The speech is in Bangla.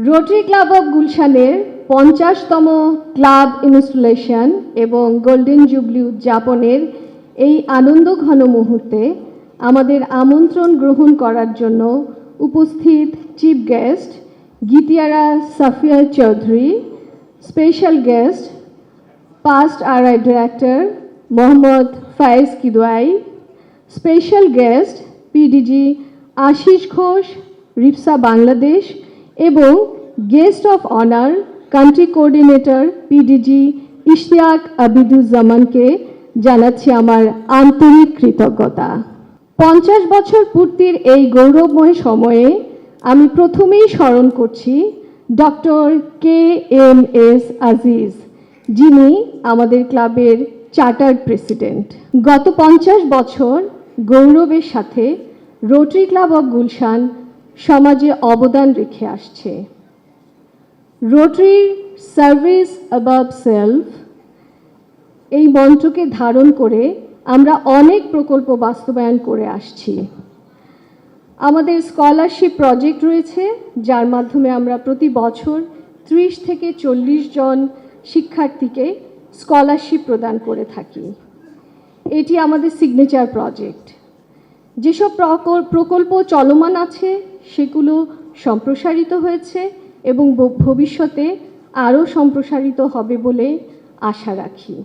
রোটারি ক্লাব অফ গুলশানের 50তম ক্লাব ইনস্টলেশন এবং গোল্ডেন জুবলি উদযাপনের এই আনন্দঘন মুহূর্তে আমাদের আমন্ত্রণ গ্রহণ করার জন্য উপস্থিত chief guest Gitiara Safia Chowdhury, special guest past RI director Mohammad Faiz Kidwai, special guest PDG Ashis Ghosh, Ripsa Bangladesh এবং guest of honour country coordinator PDG Ishtiaq আবিদুজ্জামানকে জানাচ্ছি আমার আন্তরিক কৃতজ্ঞতা। 50 বছর পূর্তির এই গৌরবময় সময়ে আমি প্রথমেই স্মরণ করছি ডক্টর KMS আজিজ, যিনি আমাদের ক্লাবের চার্টার্ড প্রেসিডেন্ট। গত 50 বছর গৌরবের সাথে রোটারি ক্লাব অফ গুলশান সমাজে অবদান রেখে আসছে। রোটারির সার্ভিস অ্যাবাভ সেলফ এই মন্ত্রকে ধারণ করে আমরা অনেক প্রকল্প বাস্তবায়ন করে আসছি। আমাদের স্কলারশিপ প্রজেক্ট রয়েছে, যার মাধ্যমে আমরা প্রতি বছর 30 থেকে 40 জন শিক্ষার্থীকে স্কলারশিপ প্রদান করে থাকি। এটি আমাদের সিগনেচার প্রজেক্ট। যেসব প্রকল্প চলমান আছে সেগুলো সম্প্রসারিত হয়েছে এবং ভবিষ্যতে আরও সম্প্রসারিত হবে বলে আশা রাখি।